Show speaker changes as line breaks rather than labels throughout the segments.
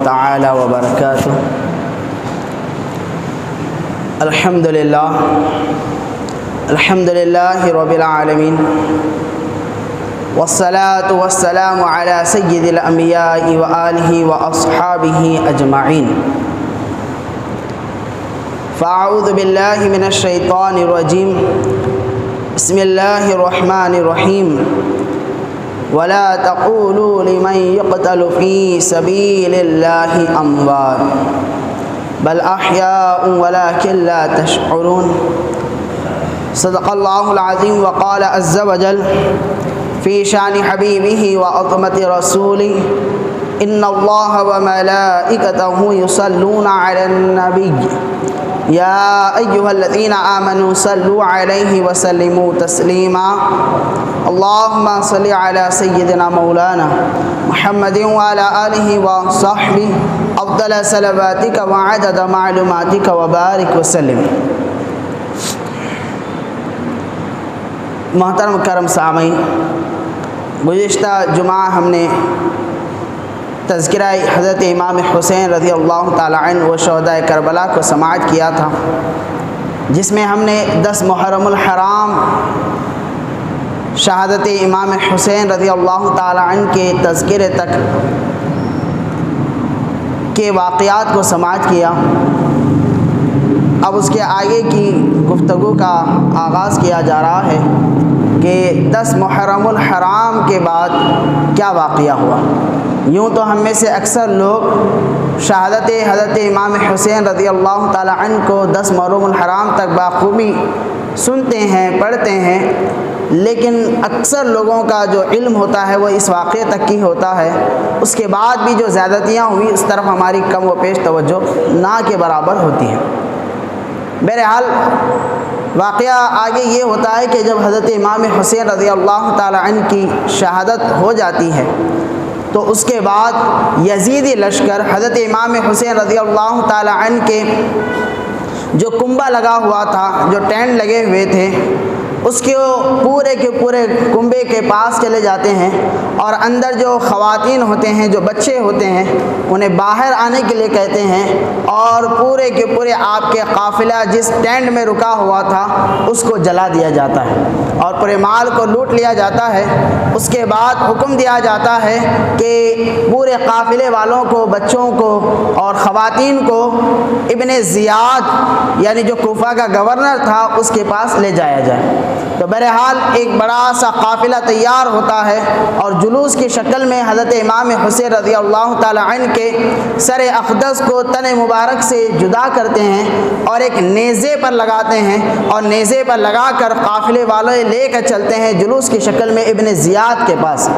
تعالی وبرکاتہ۔ الحمدللہ رب العالمین، والصلاة والسلام علی سید الانبیاء وآلہ واصحابہ اجمعین۔ فاعوذ باللہ من الشیطان الرجیم، بسم اللہ الرحمن الرحیم۔ ولا تقولوا لمن يقتل في سبيل الله أموات بل أحياء ولكن لا تشعرون۔ صدق الله العظيم وقال عز وجل في شان حبيبه وعظمة رسوله إن الله وملائكته يصلون على النبي يا أيها الذين آمنوا صلوا عليه وسلموا تسليما۔ اللهم صل على سيدنا مولانا محمد وعلى آله وصحبه أفضل صلواتك وعدد معلوماتك وبارك وسلم۔ محترم کرم سامعین، گزشتہ جمعہ ہم نے تذکرہ حضرت امام حسین رضی اللہ تعالی عنہ و شہداء کربلا کو سماعت کیا تھا، جس میں ہم نے 10 محرم الحرام شہادت امام حسین رضی اللہ تعالی عنہ کے تذکرے تک کے واقعات کو سماعت کیا۔ اب اس کے آگے کی گفتگو کا آغاز کیا جا رہا ہے کہ 10 محرم الحرام کے بعد کیا واقعہ ہوا۔ یوں تو ہم میں سے اکثر لوگ شہادت حضرت امام حسین رضی اللہ تعالی عنہ کو 10 محرم الحرام تک بخوبی سنتے ہیں، پڑھتے ہیں، لیکن اکثر لوگوں کا جو علم ہوتا ہے وہ اس واقعے تک کی ہوتا ہے۔ اس کے بعد بھی جو زیادتیاں ہوئی اس طرف ہماری کم و پیش توجہ نہ کے برابر ہوتی ہے۔ بہرحال واقعہ آگے یہ ہوتا ہے کہ جب حضرت امام حسین رضی اللہ تعالی عنہ کی شہادت ہو جاتی ہے تو اس کے بعد یزیدی لشکر حضرت امام حسین رضی اللہ تعالی عنہ کے جو کنبہ لگا ہوا تھا، جو ٹینٹ لگے ہوئے تھے، اس کے پورے کے پورے کنبے کے پاس چلے جاتے ہیں اور اندر جو خواتین ہوتے ہیں، جو بچے ہوتے ہیں، انہیں باہر آنے کے لیے کہتے ہیں اور پورے کے پورے آپ کے قافلہ جس ٹینٹ میں رکا ہوا تھا اس کو جلا دیا جاتا ہے اور پورے مال کو لوٹ لیا جاتا ہے۔ اس کے بعد حکم دیا جاتا ہے کہ پورے قافلے والوں کو، بچوں کو اور خواتین کو ابن زیاد یعنی جو کوفہ کا گورنر تھا اس کے پاس لے جایا جائے۔ تو بہرحال ایک بڑا سا قافلہ تیار ہوتا ہے اور جلوس کی شکل میں حضرت امام حسین رضی اللہ تعالی عنہ کے سر اقدس کو تن مبارک سے جدا کرتے ہیں اور ایک نیزے پر لگاتے ہیں اور نیزے پر لگا کر قافلے والے لے کر چلتے ہیں جلوس کی شکل میں ابن زیاد کے پاس۔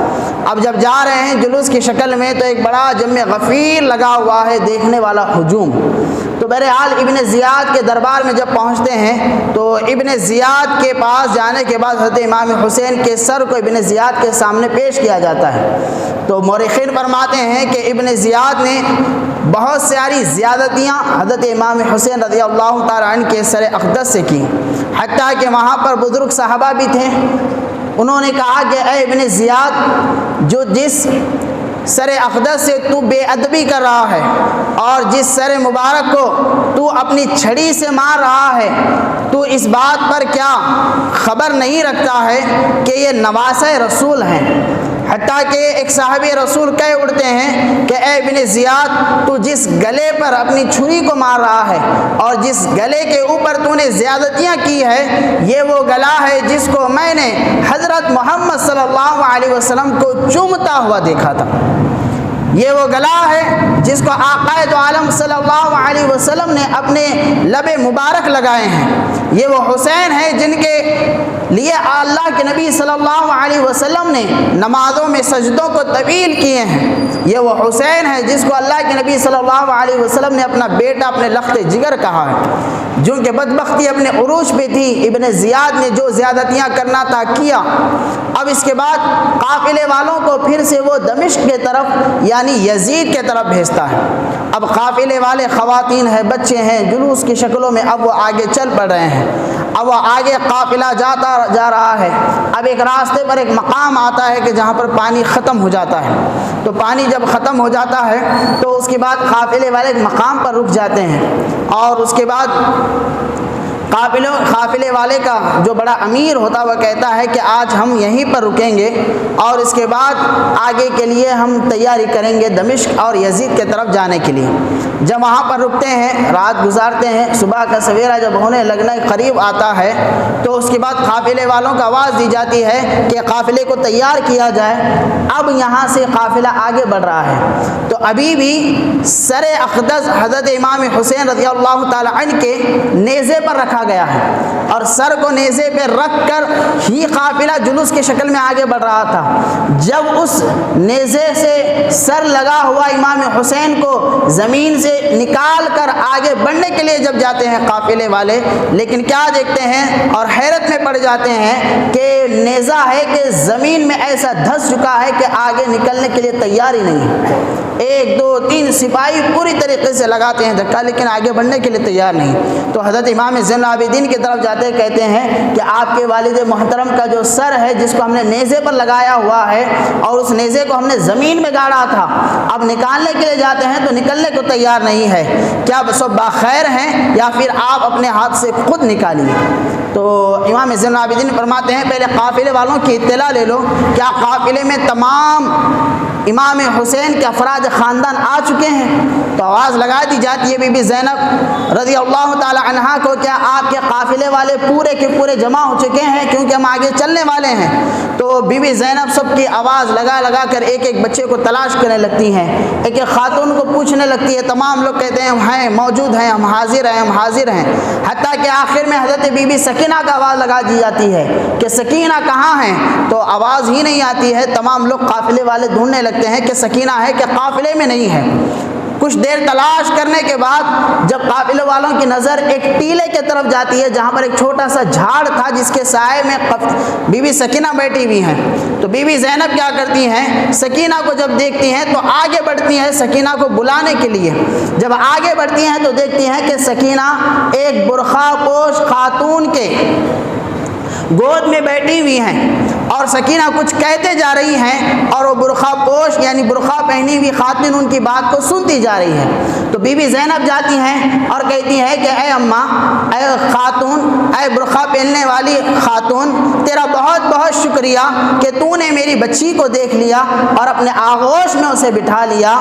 اب جب جا رہے ہیں جلوس کی شکل میں تو ایک بڑا جمع غفیر لگا ہوا ہے، دیکھنے والا ہجوم۔ تو بہرحال ابن زیاد کے دربار میں جب پہنچتے ہیں تو ابن زیاد کے پاس جانے کے بعد حضرت امام حسین کے سر کو ابن زیاد کے سامنے پیش کیا جاتا ہے۔ تو مورخین فرماتے ہیں کہ ابن زیاد نے بہت ساری زیادتیاں حضرت امام حسین رضی اللہ تعالی عنہ کے سر اقدس سے کی، حتیٰ کہ وہاں پر بزرگ صحابہ بھی تھے۔ انہوں نے کہا کہ اے ابن زیاد، جو جس سر اقدس سے تو بے ادبی کر رہا ہے اور جس سر مبارک کو تو اپنی چھڑی سے مار رہا ہے، تو اس بات پر کیا خبر نہیں رکھتا ہے کہ یہ نواسہ رسول ہیں؟ حتیٰ کہ ایک صحابی رسول کہہ اٹھتے ہیں کہ اے ابن زیاد، تو جس گلے پر اپنی چھری کو مار رہا ہے اور جس گلے کے اوپر تو نے زیادتیاں کی ہے، یہ وہ گلا ہے جس کو میں نے حضرت محمد صلی اللہ علیہ وسلم کو چومتا ہوا دیکھا تھا۔ یہ وہ گلا ہے جس کو آقائے دو عالم صلی اللہ علیہ وسلم نے اپنے لب مبارک لگائے ہیں۔ یہ وہ حسین ہیں جن کے لیے اللہ کے نبی صلی اللہ علیہ وسلم نے نمازوں میں سجدوں کو طویل کیے ہیں۔ یہ وہ حسین ہے جس کو اللہ کے نبی صلی اللہ علیہ وسلم نے اپنا بیٹا، اپنے لخت جگر کہا ہے۔ جو کہ بدبختی اپنے عروج پہ تھی، ابن زیاد نے جو زیادتیاں کرنا تھا کیا۔ اب اس کے بعد قافلے والوں کو پھر سے وہ دمشق کے طرف یعنی یزید کے طرف بھیجتا ہے۔ اب قافلے والے خواتین ہیں، بچے ہیں، جلوس کی شکلوں میں اب وہ آگے چل پڑ رہے ہیں۔ اب وہ آگے قافلہ جا رہا ہے۔ اب ایک راستے پر ایک مقام آتا ہے کہ جہاں پر پانی ختم ہو جاتا ہے۔ تو پانی جب ختم ہو جاتا ہے تو اس کے بعد قافلے والے ایک مقام پر رک جاتے ہیں، اور اس کے بعد قافلے والے کا جو بڑا امیر ہوتا وہ کہتا ہے کہ آج ہم یہیں پر رکیں گے اور اس کے بعد آگے کے لیے ہم تیاری کریں گے دمشق اور یزید کے طرف جانے کے لیے۔ جب وہاں پر رکتے ہیں، رات گزارتے ہیں، صبح کا سویرا جب ہونے لگنے قریب آتا ہے تو اس کے بعد قافلے والوں کو آواز دی جاتی ہے کہ قافلے کو تیار کیا جائے، اب یہاں سے قافلہ آگے بڑھ رہا ہے۔ تو ابھی بھی سر اقدس حضرت امام حسین رضی اللہ تعالی عنہ کے نیزے پر رکھا گیا ہے، اور سر کو نیزے پہ رکھ کر ہی قافلہ جلوس کی شکل میں آگے بڑھ رہا تھا۔ جب اس نیزے سے سر لگا ہوا امام حسین کو زمین سے نکال کر آگے بڑھنے کے لیے جب جاتے ہیں قافلے والے، لیکن کیا دیکھتے ہیں اور حیرت میں پڑ جاتے ہیں کہ نیزہ ہے کہ زمین میں ایسا دھس چکا ہے کہ آگے نکلنے کے لیے تیار ہی نہیں ہے۔ 1 2 3 سپاہی پوری طریقے سے لگاتے ہیں دھکا، لیکن آگے بڑھنے کے لیے تیار نہیں۔ تو حضرت امام زین العابدین کی طرف جاتے کہتے ہیں کہ آپ کے والد محترم کا جو سر ہے جس کو ہم نے نیزے پر لگایا ہوا ہے اور اس نیزے کو ہم نے زمین میں گاڑا تھا، اب نکالنے کے لیے جاتے ہیں تو نکلنے کو تیار نہیں ہے، کیا سب باخیر ہیں یا پھر آپ اپنے ہاتھ سے خود نکالیے؟ تو امام زین العابدین فرماتے ہیں پہلے قافلے والوں کی اطلاع لے لو، کیا قافلے میں تمام امام حسین کے افراد خاندان آ چکے ہیں؟ تو آواز لگا دی جاتی ہے بی بی زینب رضی اللہ تعالی عنہا کو، کیا آپ کے قافلے والے پورے کے پورے جمع ہو چکے ہیں کیونکہ ہم آگے چلنے والے ہیں؟ تو بی بی زینب سب کی آواز لگا لگا کر ایک ایک بچے کو تلاش کرنے لگتی ہیں، ایک ایک خاتون کو پوچھنے لگتی ہے، تمام لوگ کہتے ہیں موجود ہیں، ہم حاضر ہیں، ہم حاضر ہیں، حتیٰ کہ آخر میں حضرت بی بی سکینہ کا آواز لگا دی جاتی ہے کہ سکینہ کہاں ہیں؟ تو آواز ہی نہیں آتی ہے، تمام لوگ قافلے والے ڈھونڈنے لگتے ہیں کہ سکینہ ہے کہ قافلے میں نہیں ہے۔ کچھ دیر تلاش کرنے کے بعد جب قافلے والوں کی نظر ایک ٹیلے کی طرف جاتی ہے جہاں پر ایک چھوٹا سا جھاڑ تھا جس کے سائے میں بی بی سکینہ بیٹھی ہوئی ہیں، تو بی بی زینب کیا کرتی ہیں، سکینہ کو جب دیکھتی ہیں تو آگے بڑھتی ہیں سکینہ کو بلانے کے لیے۔ جب آگے بڑھتی ہیں تو دیکھتی ہیں کہ سکینہ ایک برقع پوش خاتون کے گود میں بیٹھی ہوئی ہیں اور سکینہ کچھ کہتے جا رہی ہیں اور وہ برقع پوش یعنی برقع پہنی ہوئی خاتون ان کی بات کو سنتی جا رہی ہے۔ تو بی بی زینب جاتی ہیں اور کہتی ہیں کہ اے اماں، اے خاتون، اے برقع پہننے والی خاتون، تیرا بہت بہت شکریہ کہ تو نے میری بچی کو دیکھ لیا اور اپنے آغوش میں اسے بٹھا لیا۔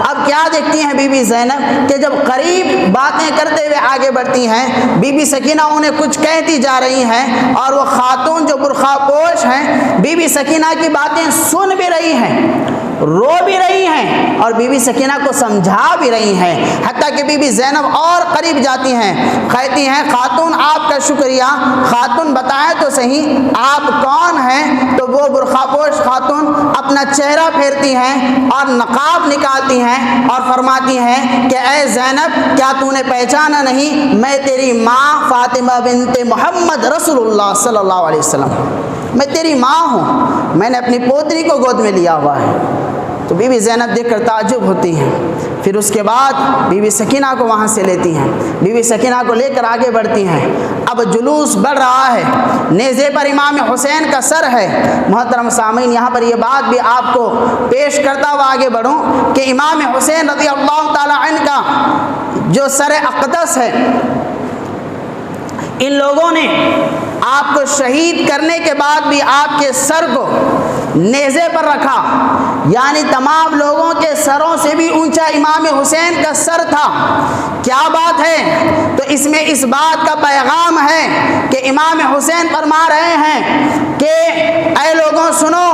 اب کیا دیکھتی ہیں بی بی زینب کہ جب قریب باتیں کرتے ہوئے آگے بڑھتی ہیں، بی بی سکینہ انہیں کچھ کہتی جا رہی ہیں اور وہ خاتون جو برقع پوش ہیں بی بی سکینہ کی باتیں سن بھی رہی ہیں، رو بھی رہی ہیں اور بی بی سکینہ کو سمجھا بھی رہی ہیں، حتیٰ کہ بی بی زینب اور قریب جاتی ہیں، کہتی ہیں خاتون آپ کا شکریہ، خاتون بتائیں تو صحیح آپ کون ہیں؟ تو وہ برقع پوش خاتون اپنا چہرہ پھیرتی ہیں اور نقاب نکالتی ہیں اور فرماتی ہیں کہ اے زینب، کیا تو نے پہچانا نہیں؟ میں تیری ماں فاطمہ بنت محمد رسول اللہ صلی اللہ علیہ وسلم، میں تیری ماں ہوں، میں نے اپنی پوتری کو گود میں لیا ہوا ہے۔ تو بی بی زینب دیکھ کر تعجب ہوتی ہیں، پھر اس کے بعد بی بی سکینہ کو وہاں سے لیتی ہیں، بی بی سکینہ کو لے کر آگے بڑھتی ہیں۔ اب جلوس بڑھ رہا ہے، نیزے پر امام حسین کا سر ہے۔ محترم سامعین، یہاں پر یہ بات بھی آپ کو پیش کرتا ہوا آگے بڑھوں کہ امام حسین رضی اللہ تعالی عنہ کا جو سر اقدس ہے، ان لوگوں نے آپ کو شہید کرنے کے بعد بھی آپ کے سر کو نیزے پر رکھا، یعنی تمام لوگوں کے سروں سے بھی اونچا امام حسین کا سر تھا۔ کیا بات ہے؟ تو اس میں اس بات کا پیغام ہے کہ امام حسین فرما رہے ہیں کہ اے لوگوں سنو،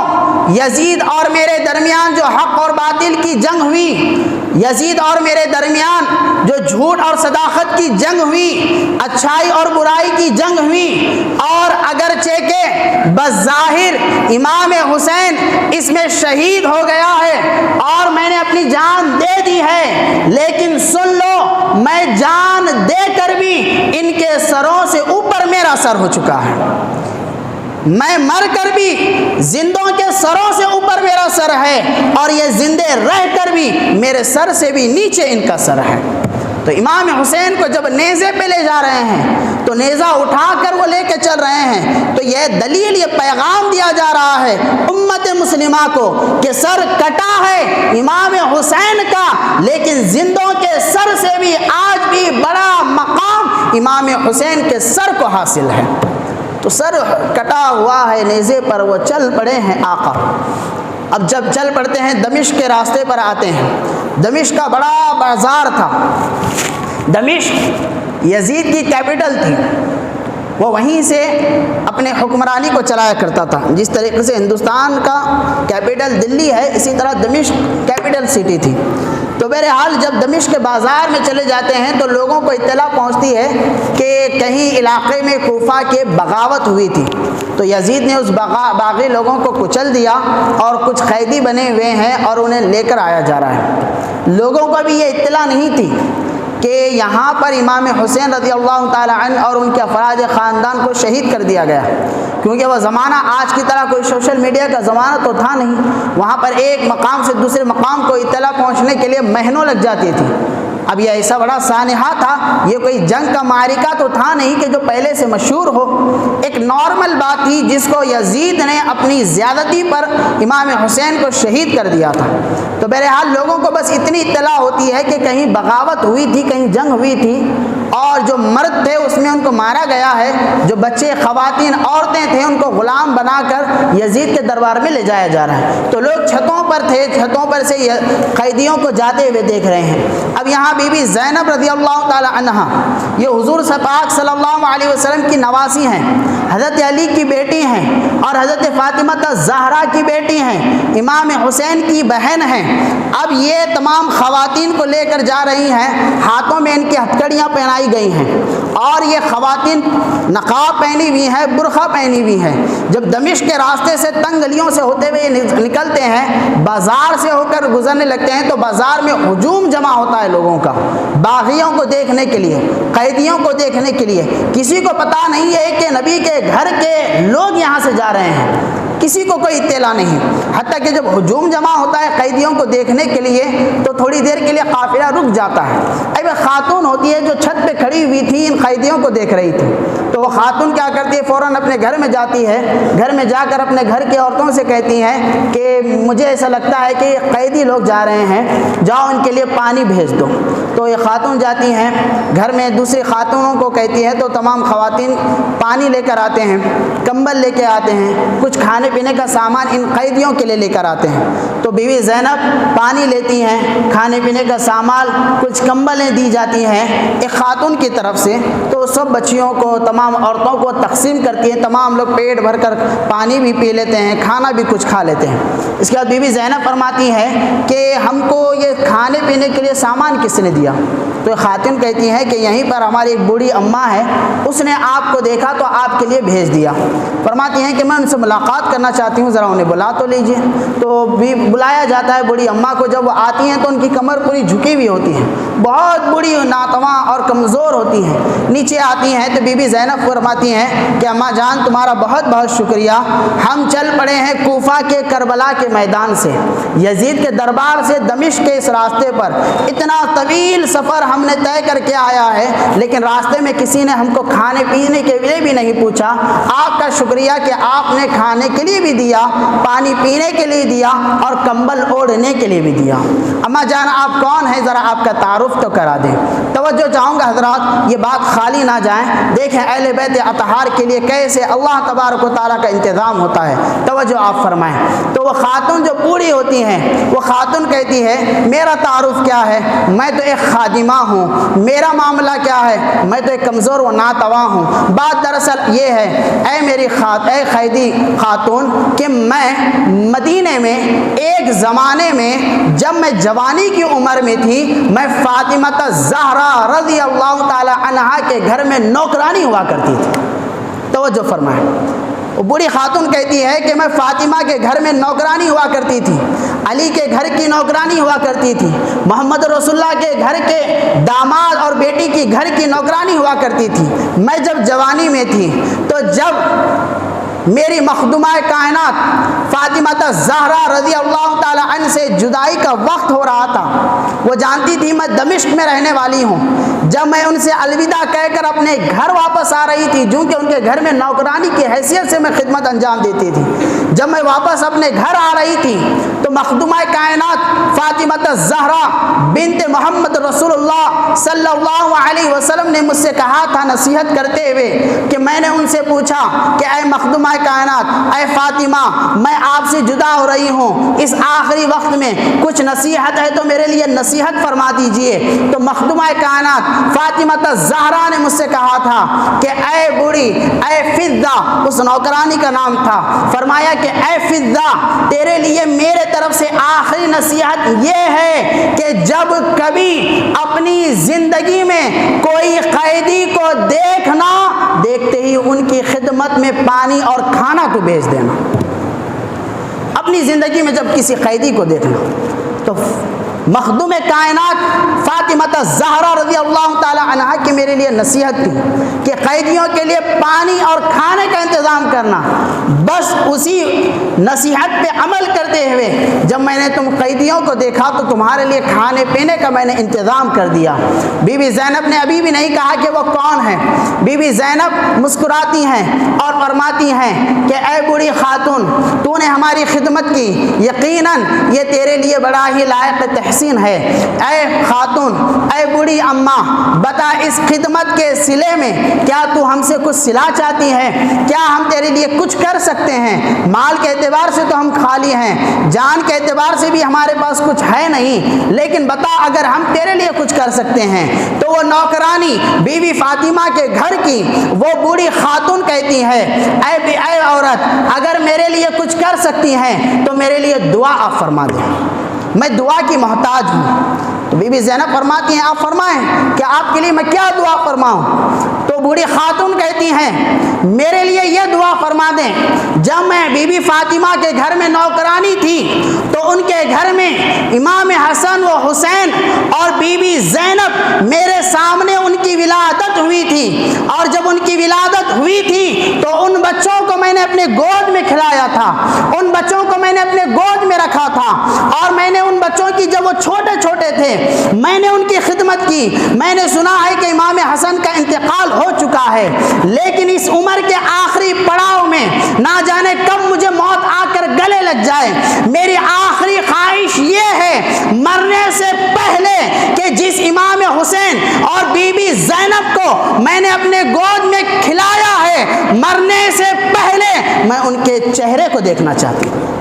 یزید اور میرے درمیان جو حق اور باطل کی جنگ ہوئی، یزید اور میرے درمیان جو جھوٹ اور صداقت کی جنگ ہوئی، اچھائی اور برائی کی جنگ ہوئی، اور اگرچہ کہ بظاہر امام حسین اس میں شہید ہو گیا ہے اور میں نے اپنی جان دے دی ہے، لیکن سن لو، میں جان دے کر بھی ان کے سروں سے اوپر میرا سر ہو چکا ہے، میں مر کر بھی زندوں کے سروں سے اوپر میرا سر ہے اور یہ زندے رہ کر بھی میرے سر سے بھی نیچے ان کا سر ہے۔ تو امام حسین کو جب نیزے پہ لے جا رہے ہیں تو نیزہ اٹھا کر وہ لے کے چل رہے ہیں، تو یہ دلیل، یہ پیغام دیا جا رہا ہے امت مسلمہ کو کہ سر کٹا ہے امام حسین کا، لیکن زندوں کے سر سے بھی آج بھی بڑا مقام امام حسین کے سر کو حاصل ہے۔ تو سر کٹا ہوا ہے نیزے پر، وہ چل پڑے ہیں آقا۔ اب جب چل پڑتے ہیں دمشق کے راستے پر آتے ہیں، دمشق کا بڑا بازار تھا، دمشق یزید کی کیپٹل تھی، وہ وہیں سے اپنے حکمرانی کو چلایا کرتا تھا۔ جس طریقے سے ہندوستان کا کیپٹل دلی ہے، اسی طرح دمشق کیپٹل سٹی تھی۔ تو بہرحال جب دمشق کے بازار میں چلے جاتے ہیں تو لوگوں کو اطلاع پہنچتی ہے کہ کہیں علاقے میں کوفہ کے بغاوت ہوئی تھی، تو یزید نے اس باغی لوگوں کو کچل دیا اور کچھ قیدی بنے ہوئے ہیں اور انہیں لے کر آیا جا رہا ہے۔ لوگوں کو بھی یہ اطلاع نہیں تھی کہ یہاں پر امام حسین رضی اللہ تعالی عنہ اور ان کے افراد خاندان کو شہید کر دیا گیا، کیونکہ وہ زمانہ آج کی طرح کوئی سوشل میڈیا کا زمانہ تو تھا نہیں۔ وہاں پر ایک مقام سے دوسرے مقام کو اطلاع پہنچنے کے لیے مہینوں لگ جاتی تھی۔ اب یہ ایسا بڑا سانحہ تھا، یہ کوئی جنگ کا معرکہ تو تھا نہیں کہ جو پہلے سے مشہور ہو، ایک نارمل بات تھی جس کو یزید نے اپنی زیادتی پر امام حسین کو شہید کر دیا تھا۔ تو بہرحال لوگوں کو بس اتنی اطلاع ہوتی ہے کہ کہیں بغاوت ہوئی تھی، کہیں جنگ ہوئی تھی، اور جو مرد تھے اس میں ان کو مارا گیا ہے، جو بچے، خواتین، عورتیں تھے ان کو غلام بنا کر یزید کے دربار میں لے جایا جا رہا ہے۔ تو لوگ چھتوں پر تھے، چھتوں پر سے قیدیوں کو جاتے ہوئے دیکھ رہے ہیں۔ اب یہاں بی بی زینب رضی اللہ تعالی عنہا، یہ حضور پاک صلی اللہ علیہ وسلم کی نواسی ہیں، حضرت علی کی بیٹی ہیں اور حضرت فاطمہ الزہرا کی بیٹی ہیں، امام حسین کی بہن ہیں۔ اب یہ تمام خواتین کو لے کر جا رہی ہیں، ہاتھوں میں ان کی ہتھکڑیاں پہنائی گئی ہیں اور یہ خواتین نقاب پہنی ہوئی ہیں، برقع پہنی ہوئی ہیں۔ جب دمشق کے راستے سے تنگ گلیوں سے ہوتے ہوئے نکلتے ہیں، بازار سے ہو کر گزرنے لگتے ہیں تو بازار میں ہجوم جمع ہوتا ہے لوگوں کا، باغیوں کو دیکھنے کے لیے، قیدیوں کو دیکھنے کے لیے۔ کسی کو پتہ نہیں ہے کہ نبی کے گھر کے لوگ یہاں سے جا رہے ہیں، کسی کو کوئی اطلاع نہیں، حتیٰ کہ جب ہجوم جمع ہوتا ہے قیدیوں کو دیکھنے کے لیے تو تھوڑی دیر کے لیے قافلہ رک جاتا ہے۔ اب خاتون ہوتی ہے جو چھت پہ کھڑی ہوئی تھی، ان قیدیوں کو دیکھ رہی تھی، تو وہ خاتون کیا کرتی ہے، فوراً اپنے گھر میں جاتی ہے، گھر میں جا کر اپنے گھر کی عورتوں سے کہتی ہیں کہ مجھے ایسا لگتا ہے کہ یہ قیدی لوگ جا رہے ہیں، جاؤ ان کے لیے پانی بھیج دو۔ تو یہ خاتون جاتی ہیں گھر میں، دوسری خاتونوں کو کہتی ہے، تو تمام خواتین پانی لے کر آتے ہیں، کمبل لے کے آتے ہیں، کچھ کھانے پینے کا سامان ان قیدیوں کے لیے لے کر آتے ہیں۔ تو بیوی زینب پانی لیتی ہیں، کھانے پینے کا سامان، کچھ کمبلیں دی جاتی ہیں ایک خاتون کی طرف سے، تو سب بچیوں کو، تمام عورتوں کو تقسیم کرتی ہیں، تمام لوگ پیٹ بھر کر پانی بھی پی لیتے ہیں، کھانا بھی کچھ کھا لیتے ہیں۔ اس کے بعد بیوی زینب فرماتی ہے کہ ہم کو یہ کھانے پینے کے لیے سامان کس نے دیا؟ تو خاتون کہتی ہیں کہ یہیں پر ہماری ایک بوڑھی اماں ہے، اس نے آپ کو دیکھا تو آپ کے لیے بھیج دیا۔ فرماتی ہیں کہ میں ان سے ملاقات کرنا چاہتی ہوں، ذرا انہیں بلا تو لیجئے۔ تو بھی بلایا جاتا ہے بوڑھی اماں کو۔ جب وہ آتی ہیں تو ان کی کمر پوری جھکی ہوئی ہوتی ہے، بہت بوڑھی، ناتواں اور کمزور ہوتی ہیں۔ نیچے آتی ہیں تو بی بی زینب فرماتی ہیں کہ اماں جان تمہارا بہت بہت شکریہ، ہم چل پڑے ہیں کوفہ کے کربلا کے میدان سے، یزید کے دربار سے دمشق کے اس راستے پر اتنا طویل سفر ہم نے طے کر کے آیا ہے، لیکن راستے میں کسی نے ہم کو کھانے پینے کے لیے بھی نہیں پوچھا۔ آپ کا شکریہ کہ آپ نے کھانے کے لیے بھی دیا، پانی پینے کے لیے دیا اور کمبل اوڑھنے کے لیے بھی دیا۔ اماں جان آپ کون ہیں، ذرا آپ کا تعارف تو کرا دیں۔ توجہ چاہوں گا حضرات، یہ بات خالی نہ جائیں، دیکھیں اہل بیت اطہار کے لیے کیسے اللہ تبارک و تعالیٰ کا انتظام ہوتا ہے۔ توجہ آپ فرمائیں۔ تو وہ خاتون جو بوڑھی ہوتی ہیں، وہ خاتون کہتی ہے میرا تعارف کیا ہے، میں تو ایک خادمہ ہوں، میرا معاملہ کیا ہے، میں تو ایک کمزور و ناتواں ہوں۔ بات دراصل یہ ہے اے میری اے قیدی خاتون کہ میں مدینے میں ایک زمانے میں جب میں جوانی کی عمر میں تھی، میں فاطمہ الزہرا رضی اللہ تعالی عنہا کے گھر میں نوکرانی ہوا کرتی تھی۔ توجہ فرمائیں، وہ بوڑھی خاتون کہتی ہے کہ میں فاطمہ کے گھر میں نوکرانی ہوا کرتی تھی، علی کے گھر کی نوکرانی ہوا کرتی تھی، محمد رسول اللہ کے گھر کے داماد اور بیٹی کی گھر کی نوکرانی ہوا کرتی تھی۔ میں جب جوانی میں تھی تو جب میری مخدومہ کائنات فاطمہ الزہرا رضی اللہ تعالی عنہ سے جدائی کا وقت ہو رہا تھا۔ وہ جانتی تھی میں دمشق میں رہنے والی ہوں۔ جب میں ان سے الوداع کہہ کر اپنے گھر واپس آ رہی تھی، چونکہ ان کے گھر میں نوکرانی کی حیثیت سے میں خدمت انجام دیتی تھی، جب میں واپس اپنے گھر آ رہی تھی تو مخدومہ کائنات فاطمہ الزہرا بنت محمد رسول اللہ صلی اللہ علیہ وسلم نے مجھ سے کہا تھا نصیحت کرتے ہوئے کہ میں نے ان سے پوچھا کہ اے مخدومہ کائنات، اے فاطمہ، میں آپ سے جدا ہو رہی ہوں، اس آخری وقت میں کچھ نصیحت ہے تو میرے لیے نصیحت فرما دیجئے۔ تو مخدومہ کائنات فاطمہ الزہرا نے مجھ سے کہا تھا کہ اے بوڑھی، اے فضہ، اس نوکرانی کا نام تھا، فرمایا کہ اے فضہ، تیرے لیے میرے طرف سے آخری نصیحت یہ ہے کہ جب کبھی اپنی زندگی میں کوئی قیدی کو دیکھنا، دیکھتے ہی ان کی خدمت میں پانی اور کھانا کو بھیج دینا۔ اپنی زندگی میں جب کسی قیدی کو دیکھنا تو مخدوم کائنات فاطمہ الزہرا رضی اللہ تعالی عنہا کی میرے لیے نصیحت تھی کہ قیدیوں کے لیے پانی اور کھانے کا انتظام کرنا۔ بس اسی نصیحت پہ عمل کرتے ہوئے جب میں نے تم قیدیوں کو دیکھا تو تمہارے لیے کھانے پینے کا میں نے انتظام کر دیا۔ بی بی زینب نے ابھی بھی نہیں کہا کہ وہ کون ہے۔ بی بی زینب مسکراتی ہیں اور فرماتی ہیں کہ اے بوڑھی خاتون، تو نے ہماری خدمت کی، یقیناً یہ تیرے لیے بڑا ہی لائق تحسین ہے۔ اے خاتون، اے بوڑھی اماں، بتا اس خدمت کے صلے میں کیا تو ہم سے کچھ صلہ چاہتی ہے؟ کیا ہم تیرے لیے کچھ کر سکتے ہیں؟ مال کے اعتبار سے تو ہم خالی ہیں، جان کے اعتبار سے بھی ہمارے پاس کچھ ہے نہیں، لیکن بتا اگر ہم تیرے لیے کچھ کر سکتے ہیں۔ تو وہ نوکرانی بی بی فاطمہ کے گھر کی وہ بوڑھی خاتون کہتی ہے اے عورت، اگر میرے لیے کچھ کر سکتی ہیں تو میرے لیے دعا آپ فرما دیں، میں دعا کی محتاج ہوں۔ تو بی بی زینب فرماتی ہیں آپ فرمائیں کہ آپ کے لیے میں کیا دعا فرماؤں؟ تو بوڑھی خاتون کہتی ہیں میرے لیے یہ دعا فرما دیں، جب میں بی بی فاطمہ کے گھر میں نوکرانی تھی تو ان کے گھر میں امام حسن و حسین اور بی بی زینب میرے سامنے ان کی ولادت ہوئی تھی، اور جب ان کی ولادت ہوئی تھی تو ان بچوں کو میں نے اپنے گود میں کھلایا تھا، ان بچوں کو میں نے اپنے گود میں رکھا تھا، اور میں نے ان بچوں کی جب وہ چھوٹے چھوٹے تھے میں نے ان کی خدمت کی۔ میں نے سنا ہے کہ امام حسن کا انتقال ہو چکا ہے، لیکن اس عمر کے آخری پڑاؤ میں نہ جانے کب مجھے موت آ کر گلے لگ جائے، میری آخری خواہش یہ ہے مرنے سے پہلے کہ جس امام حسین اور بی بی زینب کو میں نے اپنے گود میں کھلایا ہے، مرنے سے پہلے میں ان کے چہرے کو دیکھنا چاہتی ہوں،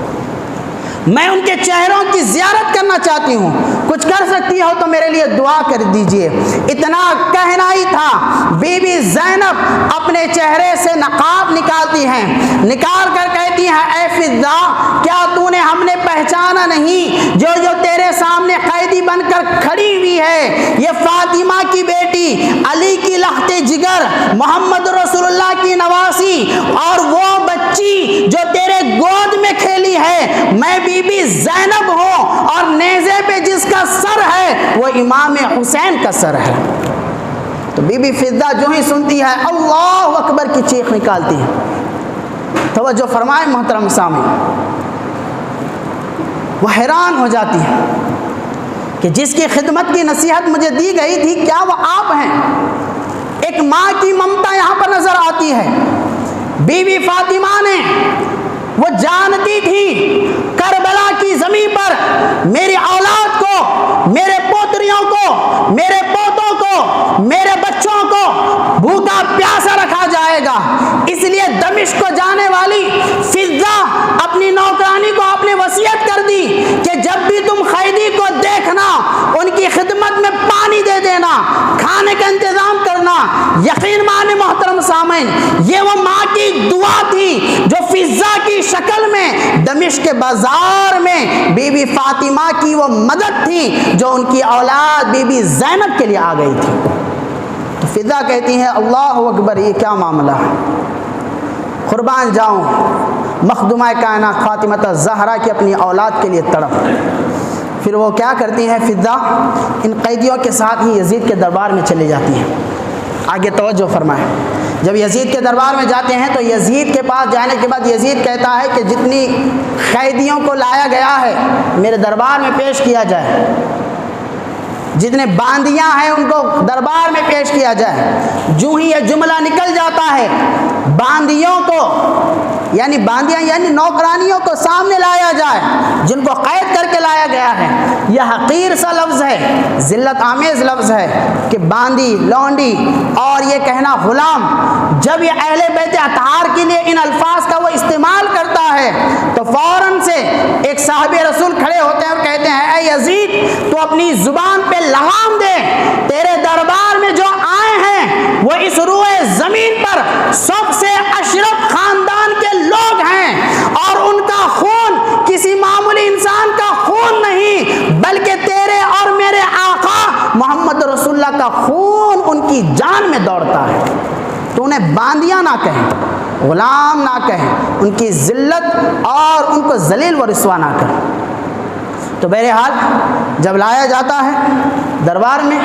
میں ان کے چہروں کی زیارت کرنا چاہتی ہوں، کچھ کر سکتی ہو تو میرے لیے دعا کر دیجئے۔ اتنا کہنا ہی تھا، بی بی زینب اپنے چہرے سے نقاب نکالتی ہیں، نکال کر کہتی ہیں اے فضہ، کیا تو نے ہم نے پہچانا نہیں جو تیرے سامنے قیدی بن کر کھڑی ہوئی ہے، یہ فاطمہ کی بیٹی، علی کی لخت جگر، محمد رسول اللہ کی نواسی، اور وہ بچی جو تیرے گود میں کھیلی ہے میں بی بی زینب ہوں، اور نیزے پہ جس کا سر ہے وہ امام حسین کا سر ہے۔ تو بی بی فضہ جو ہی سنتی ہے اللہ اکبر کی چیخ نکالتی ہے۔ توجہ فرمائیں محترم سامعین، وہ حیران ہو جاتی ہے کہ جس کی خدمت کی نصیحت مجھے دی گئی تھی کیا وہ آپ ہیں؟ ایک ماں کی ممتا یہاں پر نظر آتی ہے۔ بی بی فاطمہ نے وہ جانتی تھی کربلا کی زمین پر میری اولاد کو، میرے پوتریوں کو، میرے پوتوں کو، میرے بچوں کو بھوکا پیاسا رکھا جائے گا، اس لیے دمشق کو جانے والی فضہ اپنی نوکرانی کو آپ نے وصیت کر دی کہ جب بھی تم قیدی کو دیکھنا ان کی خدمت میں پانی دے دینا، کھانے کا انتظام کرنا۔ یقین مانے محترم سامعین، یہ وہ ماں کی دعا تھی جو فضہ کی شکل میں دمشق کے بازار میں بی بی فاطمہ کی وہ مدد تھی جو ان کی اولاد بی بی زینب کے لیے آ گئی تھی۔ تو فضہ کہتی ہیں اللہ اکبر، یہ کیا معاملہ ہے، قربان جاؤں مخدومہ کائنات فاطمہ الزہرا کی اپنی اولاد کے لیے تڑپ۔ پھر وہ کیا کرتی ہیں فضہ، ان قیدیوں کے ساتھ ہی یزید کے دربار میں چلی جاتی ہیں۔ آگے توجہ فرمائیں، جب یزید کے دربار میں جاتے ہیں تو یزید کے پاس جانے کے بعد یزید کہتا ہے کہ جتنی قیدیوں کو لایا گیا ہے میرے دربار میں پیش کیا جائے، جتنے باندیاں ہیں ان کو دربار میں پیش کیا جائے۔ جو ہی یہ جملہ نکل جاتا ہے باندیوں کو یعنی باندیاں یعنی نوکرانیوں کو سامنے لایا جائے جن کو قید کر کے لایا گیا ہے۔ یہ حقیر سا لفظ ہے، ذلت آمیز لفظ ہے کہ باندی، لونڈی اور یہ کہنا غلام۔ جب یہ اہل بیت اطہار کے لیے ان الفاظ کا وہ استعمال کرتا ہے تو فوراً سے ایک صحابی رسول کھڑے ہوتے ہیں اور کہتے ہیں اے یزید تو اپنی زبان پہ لگام دے، تیرے دربار میں جو آئے ہیں وہ اس روئے زمین پر سب سے اشرف خاندان کے لوگ ہیں، اور ان کا خون کسی معمولی انسان کا خون نہیں بلکہ تیرے اور میرے آقا محمد رسول اللہ کا خون ان کی جان میں دوڑتا ہے۔ تو انہیں باندیاں نہ کہیں، غلام نہ کہیں، ان کی ذلت اور ان کو ذلیل و رسوا نہ کریں۔ تو بہرحال جب لایا جاتا ہے دربار میں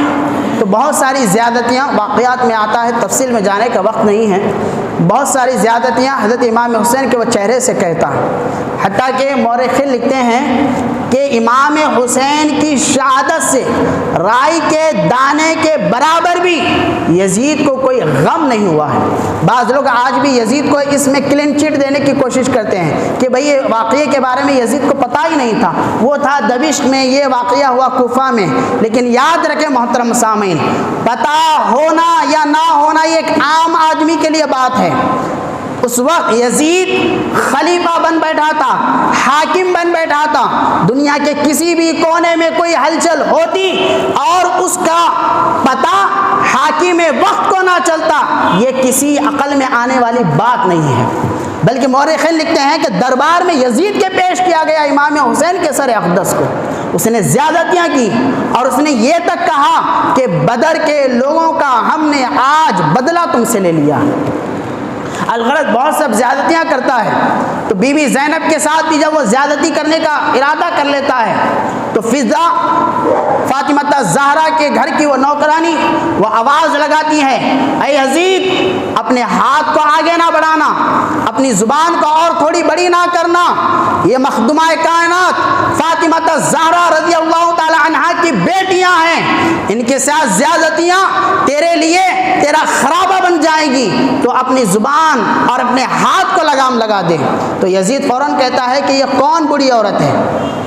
تو بہت ساری زیادتیاں واقعات میں آتا ہے، تفصیل میں جانے کا وقت نہیں ہے۔ بہت ساری زیادتیاں حضرت امام حسین کے وہ چہرے سے کہتا ہے، حتیٰ کہ مورخین لکھتے ہیں کہ امام حسین کی شہادت سے رائی کے دانے کے برابر بھی یزید کو کوئی غم نہیں ہوا ہے۔ بعض لوگ آج بھی یزید کو اس میں کلین چٹ دینے کی کوشش کرتے ہیں کہ بھئی یہ واقعے کے بارے میں یزید کو پتہ ہی نہیں تھا، وہ تھا دمشق میں، یہ واقعہ ہوا کوفہ میں۔ لیکن یاد رکھیں محترم سامعین، پتہ ہونا یا نہ ہونا یہ ایک عام آدمی کے لیے بات ہے۔ اس وقت یزید خلیفہ بن بیٹھا تھا، حاکم بن بیٹھا تھا، دنیا کے کسی بھی کونے میں کوئی ہلچل ہوتی اور اس کا پتہ حاکم وقت کو نہ چلتا، یہ کسی عقل میں آنے والی بات نہیں ہے۔ بلکہ مورخین لکھتے ہیں کہ دربار میں یزید کے پیش کیا گیا امام حسین کے سر اقدس کو، اس نے زیادتیاں کی اور اس نے یہ تک کہا کہ بدر کے لوگوں کا ہم نے آج بدلہ تم سے لے لیا۔ الغرض بہت سب زیادتیاں کرتا ہے، تو بی بی زینب کے ساتھ بھی جب وہ زیادتی کرنے کا ارادہ کر لیتا ہے تو فضا فاطمہ الزہرا کے گھر کی وہ نوکرانی وہ آواز لگاتی ہے اے یزید اپنے ہاتھ کو آگے نہ بڑھانا، اپنی زبان کو اور تھوڑی بڑی نہ کرنا، یہ مخدومہ کائنات فاطمہ الزہرا رضی اللہ تعالی عنہا کی بیٹیاں ہیں، ان کے ساتھ زیادتیاں تیرے لیے تیرا خرابہ بن جائے گی، تو اپنی زبان اور اپنے ہاتھ کو لگام لگا دے۔ تو یزید فوراً کہتا ہے کہ یہ کون بڑی عورت ہے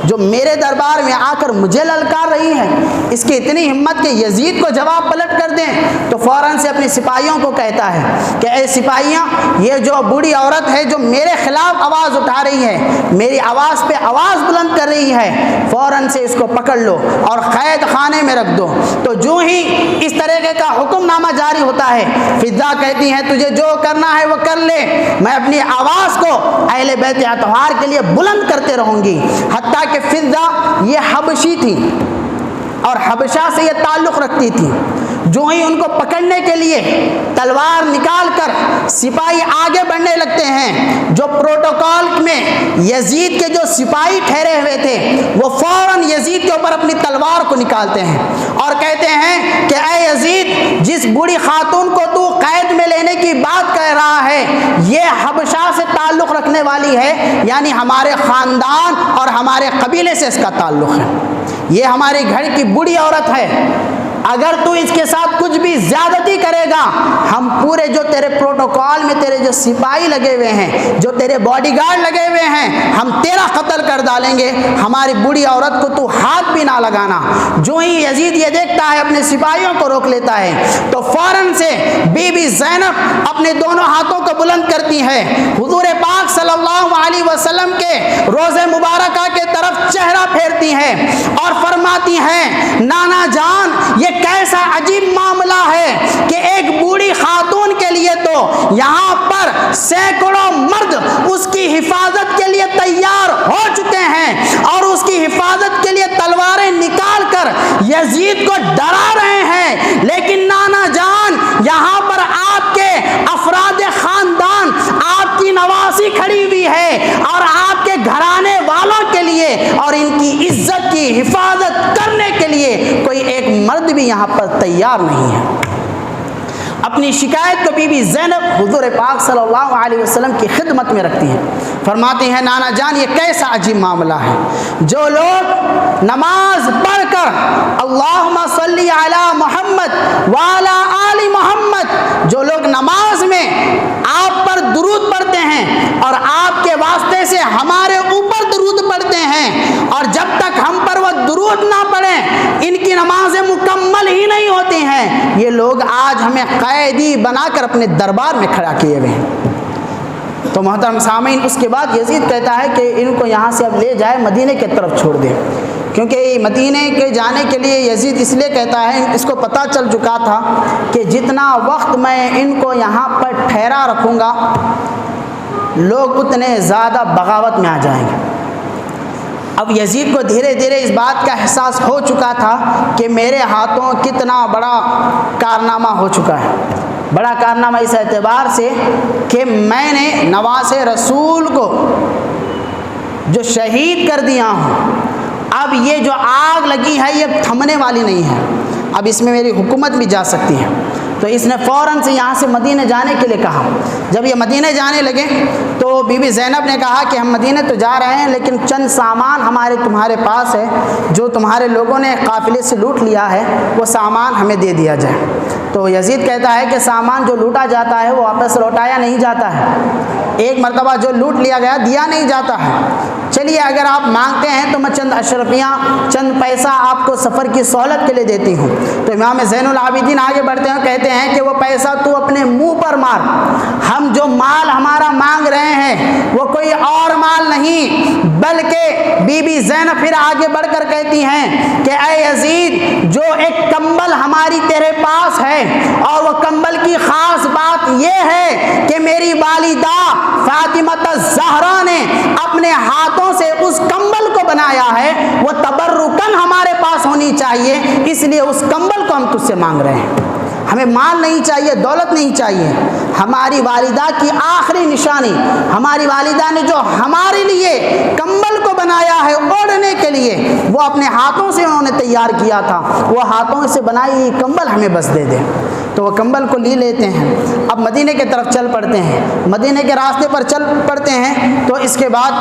جو میرے دربار میں آ کر مجھے للکار رہی ہے؟ اس کی اتنی ہمت کہ یزید کو جواب پلٹ کر دیں، تو فوراً سے اپنے سپاہیوں کو کہتا ہے کہ اے سپاہیاں، یہ جو بوڑھی عورت ہے جو میرے خلاف آواز اٹھا رہی ہے، میری آواز پہ آواز بلند کر رہی ہے، فوراً سے اس کو پکڑ لو اور قید خانے میں رکھ دو۔ تو جو ہی اس طریقے کا حکم نامہ جاری ہوتا ہے، فضا کہتی ہیں تجھے جو کرنا ہے وہ کر لے، میں اپنی آواز کو اہل بیت اطہار کے لیے بلند کرتے رہوں گی۔ حتیٰ کہ فضا یہ حبشی تھی اور حبشہ سے یہ تعلق رکھتی تھی، جو ہی ان کو پکڑنے کے لیے تلوار نکال کر سپاہی آگے بڑھنے لگتے ہیں، جو پروٹوکول میں یزید کے جو سپاہی ٹھہرے ہوئے تھے وہ فوراً یزید کے اوپر اپنی تلوار کو نکالتے ہیں اور کہتے ہیں کہ اے یزید، جس بوڑھی خاتون کو تو قید میں لینے کی بات کہہ رہا ہے یہ حبشہ سے تعلق رکھنے والی ہے، یعنی ہمارے خاندان اور ہمارے قبیلے سے اس کا تعلق ہے، یہ ہمارے گھر کی بوڑھی عورت ہے، اگر تو اس کے ساتھ کچھ بھی زیادتی کرے گا ہم پورے جو تیرے پروٹوکول میں تیرے جو سپاہی لگے ہوئے ہیں، جو تیرے باڈی گارڈ لگے ہوئے ہیں، ہم تیرا قتل کر ڈالیں گے، ہماری بوڑھی عورت کو تو ہاتھ بھی نہ لگانا۔ جو ہی یزید یہ دیکھتا ہے اپنے سپاہیوں کو روک لیتا ہے، تو فوراً سے بی بی زینب اپنے دونوں ہاتھوں کو بلند کرتی ہے، حضور پاک صلی اللہ علیہ وسلم کے روضہ مبارکہ کے طرف چہرہ پھیرتی ہے اور فرماتی ہیں نانا جان، یہ کیسا عجیب معاملہ ہے کہ ایک بوڑھی خاتون کے لیے تو یہاں پر سینکڑوں مرد اس کی حفاظت کے لیے تیار ہو چکے ہیں اور اس کی حفاظت کے لیے تلواریں نکال کر یزید کو ڈرا رہے ہیں، لیکن نانا جان یہاں پر آپ کے افراد خاندان، آپ کی نواسی کھڑی ہوئی ہے اور آپ کے گھرانے والوں کے لیے اور ان کی عزت کی حفاظت کرنے کے لیے کوئی ایک مرد بھی یہاں پر تیار نہیں ہے۔ اپنی شکایت کو بی بی زینب حضور پاک صلی اللہ علیہ وسلم کی خدمت میں رکھتی ہیں، فرماتی ہیں نانا جان یہ کیسا عجیب معاملہ ہے، جو لوگ نماز پڑھ کر اللہم صلی علی محمد وعلی آل محمد، جو لوگ نماز میں آپ پر درود پڑھتے ہیں اور آپ کے واسطے سے ہمارے اوپر درود پڑھتے ہیں، اور جب تک ہم پر وہ درود نہ پڑھیں ان کی نمازیں مکمل ہی نہیں ہوتی ہیں، یہ لوگ آج ہمیں قیدی بنا کر اپنے دربار میں کھڑا کیے ہوئے ہیں۔ تو محترم سامعین، اس کے بعد یزید کہتا ہے کہ ان کو یہاں سے اب لے جائے مدینہ کی طرف چھوڑ دیں، کیونکہ مدینہ کے جانے کے لیے یزید اس لیے کہتا ہے، اس کو پتہ چل چکا تھا کہ جتنا وقت میں ان کو یہاں پر ٹھہرا رکھوں گا لوگ اتنے زیادہ بغاوت میں آ جائیں گے۔ اب یزید کو دھیرے دھیرے اس بات کا احساس ہو چکا تھا کہ میرے ہاتھوں کتنا بڑا کارنامہ ہو چکا ہے، بڑا کارنامہ اس اعتبار سے کہ میں نے نواز رسول کو جو شہید کر دیا ہوں، اب یہ جو آگ لگی ہے یہ تھمنے والی نہیں ہے، اب اس میں میری حکومت بھی جا سکتی ہے۔ تو اس نے فوراً سے یہاں سے مدینہ جانے کے لیے کہا۔ جب یہ مدینہ جانے لگے تو بی بی زینب نے کہا کہ ہم مدینہ تو جا رہے ہیں لیکن چند سامان تمہارے پاس ہے جو تمہارے لوگوں نے قافلے سے لوٹ لیا ہے، وہ سامان ہمیں دے دیا جائے۔ تو یزید کہتا ہے کہ سامان جو لوٹا جاتا ہے وہ واپس لوٹایا نہیں جاتا ہے، ایک مرتبہ جو لوٹ لیا گیا دیا نہیں جاتا ہے، چلیے اگر آپ مانگتے ہیں تو میں چند اشرفیاں چند پیسہ آپ کو سفر کی سہولت کے لیے دیتی ہوں۔ تو امام زین العابدین آگے بڑھتے ہیں، کہتے ہیں کہ وہ پیسہ تو اپنے منہ پر مار، ہم جو مال ہمارا مانگ رہے ہیں وہ کوئی اور مال نہیں بلکہ بی بی زینب پھر آگے بڑھ کر کہتی ہیں کہ اے یزید جو ایک کمبل ہماری تیرے پاس ہے، اور وہ کمبل کی خاص بات یہ ہے کہ میری والدہ فاطمہ الزہرا نے اپنے ہاتھوں سے اس کمبل کو بنایا ہے، وہ تبرکن ہمارے پاس ہونی چاہیے، اس لیے اس کمبل کو ہم تجھ سے مانگ رہے ہیں۔ ہمیں مال نہیں چاہیے، دولت نہیں چاہیے، ہماری والدہ کی آخری نشانی، ہماری والدہ نے جو ہمارے لیے کمبل کو بنایا ہے اوڑھنے کے لیے، وہ اپنے ہاتھوں سے انہوں نے تیار کیا تھا، وہ ہاتھوں سے بنائی ہوئی کمبل ہمیں بس دے دے۔ تو وہ کمبل کو لی لیتے ہیں، اب مدینہ کی طرف چل پڑتے ہیں، مدینہ کے راستے پر چل پڑتے ہیں۔ تو اس کے بعد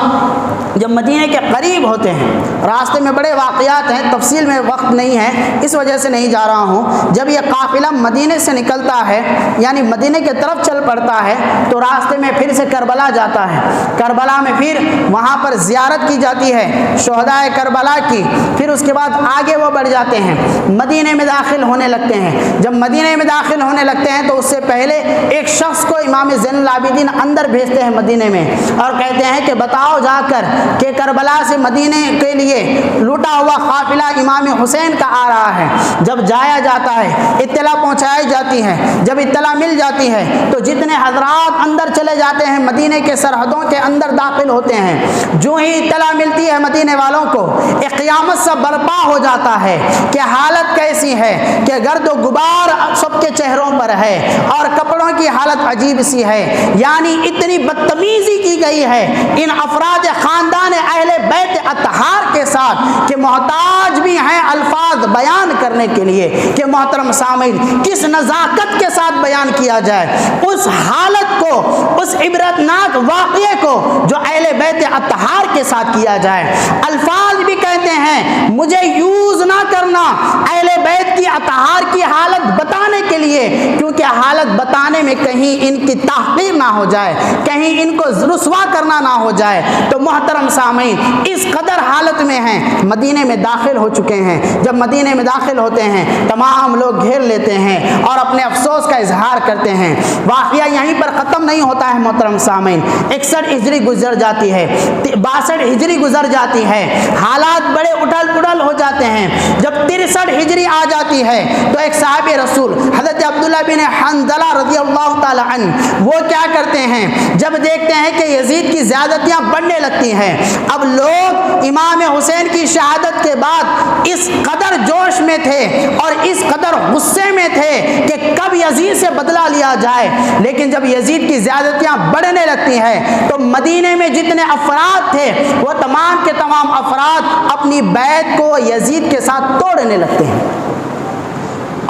جب مدینہ کے قریب ہوتے ہیں، راستے میں بڑے واقعات ہیں، تفصیل میں وقت نہیں ہے اس وجہ سے نہیں جا رہا ہوں۔ جب یہ قافلہ مدینہ سے نکلتا ہے یعنی مدینہ کی طرف چل پڑتا ہے تو راستے میں پھر سے کربلا جاتا ہے، کربلا میں پھر وہاں پر زیارت کی جاتی ہے شہدائے کربلا کی، پھر اس کے بعد آگے وہ بڑھ جاتے ہیں، مدینہ میں داخل ہونے لگتے ہیں۔ جب مدینہ میں داخل ہونے لگتے ہیں تو اس سے پہلے ایک شخص کو امام زین العابدین اندر بھیجتے ہیں مدینہ میں، اور کہتے ہیں کہ بتاؤ جا کر کہ کربلا سے مدینہ کے لیے لوٹا ہوا قافلہ امام حسین کا آ رہا ہے۔ جب جایا جاتا ہے، اطلاع پہنچائی جاتی ہے، جب اطلاع مل جاتی ہے تو جتنے حضرات اندر چلے جاتے ہیں، مدینہ کے سرحدوں کے اندر داخل ہوتے ہیں، جو ہی اطلاع ملتی ہے مدینہ والوں کو، ایک قیامت سا برپا ہو جاتا ہے کہ حالت کیسی ہے کہ گرد و غبار سب کے چہروں پر ہے اور کپڑوں کی حالت عجیب سی ہے، یعنی اتنی بدتمیزی کی گئی ہے ان افراد خاندان اہل بیت اطہار کے ساتھ کہ محتاج بھی ہیں الفاظ بیان کرنے کے لیے کہ محترم سامعین کس نزاکت کے ساتھ بیان کیا جائے اس حالت کو، اس عبرتناک واقعے کو جو اہل بیت اطہار کے ساتھ کیا جائے۔ الفاظ بھی کہتے ہیں مجھے یوز نہ کرنا اہل بیت کی اطہار کی حالت بتانے کے لیے، کیونکہ حالت بتانے میں کہیں ان کی تحقیر نہ ہو جائے، کہیں ان کو رسوا کرنا نہ ہو جائے۔ تو محترم سامعین اس قدر حالت میں ہیں، مدینے میں داخل ہو چکے ہیں۔ جب مدینے میں داخل ہوتے ہیں تمام لوگ گھیر لیتے ہیں اور اپنے افسوس کا اظہار کرتے ہیں۔ واقعہ یہیں پر ختم نہیں ہوتا ہے محترم سامعین، 61 ہجری گزر جاتی ہے، 62 ہجری گزر جاتی ہے، حالات بڑے اٹھل پٹھل ہو جاتے ہیں۔ جب 63 ہجری آ جاتی ہے تو ایک صحابی رسول حضرت عبداللہ بن حنظلہ رضی اللہ تعالی عنہ وہ کیا کرتے ہیں، جب دیکھتے ہیں کہ یزید کی زیادتیاں بڑھنے لگتی ہیں، اب لوگ امام حسین کی شہادت کے بعد اس قدر جوش میں تھے اور اس قدر غصے میں تھے کہ کب یزید سے بدلہ لیا جائے، لیکن جب یزید کی زیادتیاں بڑھنے لگتی ہیں تو مدینے میں جتنے افراد تھے وہ تمام کے تمام افراد اپنی بیعت کو یزید کے ساتھ توڑنے لگتے ہیں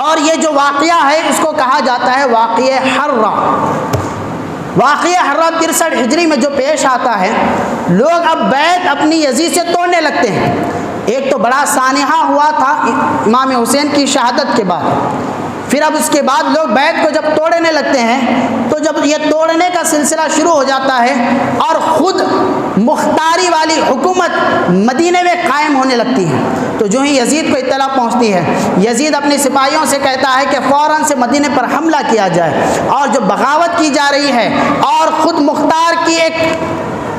اور یہ جو واقعہ ہے اس کو کہا جاتا ہے واقعہ حرہ۔ واقعہ حرہ 63 ہجری میں جو پیش آتا ہے، لوگ اب بیعت اپنی یزید سے توڑنے لگتے ہیں۔ ایک تو بڑا سانحہ ہوا تھا امام حسین کی شہادت کے بعد، پھر اب اس کے بعد لوگ بیعت کو جب توڑنے لگتے ہیں تو جب یہ توڑنے کا سلسلہ شروع ہو جاتا ہے اور خود مختاری والی حکومت مدینے میں قائم ہونے لگتی ہے، تو جو ہی یزید کو اطلاع پہنچتی ہے، یزید اپنی سپاہیوں سے کہتا ہے کہ فوراً سے مدینے پر حملہ کیا جائے، اور جو بغاوت کی جا رہی ہے اور خود مختار کی ایک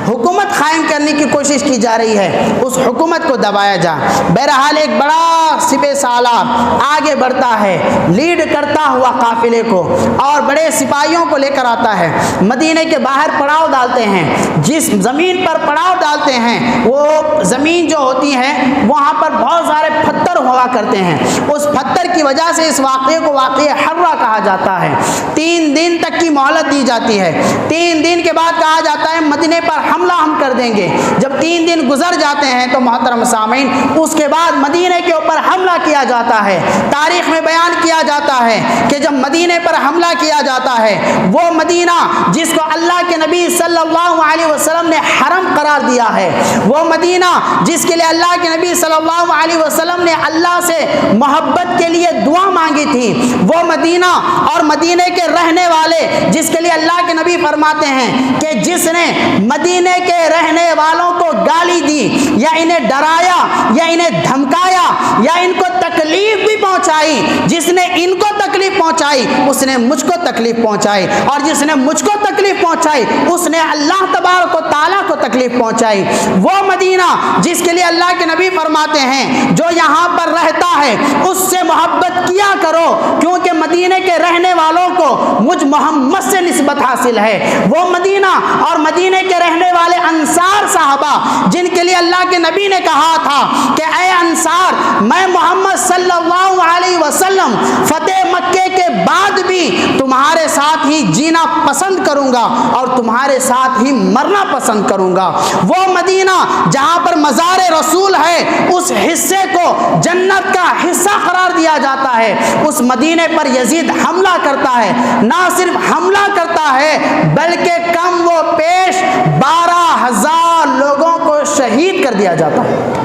حکومت قائم کرنے کی کوشش کی جا رہی ہے، اس حکومت کو دبایا جائے۔ بہرحال ایک بڑا سپہ سالار آگے بڑھتا ہے، لیڈ کرتا ہوا قافلے کو، اور بڑے سپاہیوں کو لے کر آتا ہے، مدینے کے باہر پڑاؤ ڈالتے ہیں۔ جس زمین پر پڑاؤ ڈالتے ہیں وہ زمین جو ہوتی ہے وہاں پر بہت سارے پتھر ہوا کرتے ہیں، اس پتھر کی وجہ سے اس واقعے کو واقعہ حرہ کہا جاتا ہے۔ 3 دن تک کی مہلت دی جاتی ہے، 3 دن کے بعد کہا جاتا ہے مدینے پر حملہ ہم کر دیں گے۔ جب 3 دن گزر جاتے ہیں تو محترم سامعین اس کے بعد مدینے کے اوپر حملہ کیا جاتا ہے۔ تاریخ میں بیان کیا جاتا ہے کہ جب مدینے پر حملہ کیا جاتا ہے، وہ مدینہ جس کو اللہ کے نبی صلی اللہ علیہ وسلم نے حرم قرار دیا ہے، وہ مدینہ جس کے لیے اللہ کے نبی صلی اللہ علیہ وسلم نے اللہ سے محبت کے لیے دعا مانگی تھی، وہ مدینہ اور مدینے کے رہنے والے جس کے لیے اللہ کے نبی فرماتے ہیں کہ جس نے مدینے کے رہنے والوں کو گالی دی یا انہیں ڈرایا یا انہیں دھمکایا یا ان کو تکلیف بھی پہنچائی، جس نے ان کو تکلیف پہنچائی اس نے مجھ کو تکلیف پہنچائی، اور جس نے مجھ کو تکلیف پہنچائی اس نے اللہ تبارک و تعالیٰ کو تکلیف پہنچائی۔ وہ مدینہ جس کے لیے اللہ کے نبی فرماتے ہیں جو یہاں پر رہتا ہے اس سے محبت کیا کرو، کیونکہ مدینے کے رہنے والوں کو مجھ محمد سے نسبت حاصل ہے۔ وہ مدینہ اور مدینے کے رہنے والے انصار صحابہ جن کے لیے اللہ کے نبی نے کہا تھا کہ اے انصار، میں محمد صلی اللہ علیہ وسلم فتح مکے کے بعد بھی تمہارے ساتھ ہی جینا پسند کروں گا اور تمہارے ساتھ ہی مرنا پسند کروں گا۔ وہ مدینہ جہاں پر مزار رسول ہے اس حصے کو جنت کا حصہ قرار دیا جاتا ہے، اس مدینے پر یزید حملہ کرتا ہے، نہ صرف حملہ کرتا ہے بلکہ کم و پیش 12,000 لوگوں کو شہید کر دیا جاتا ہے،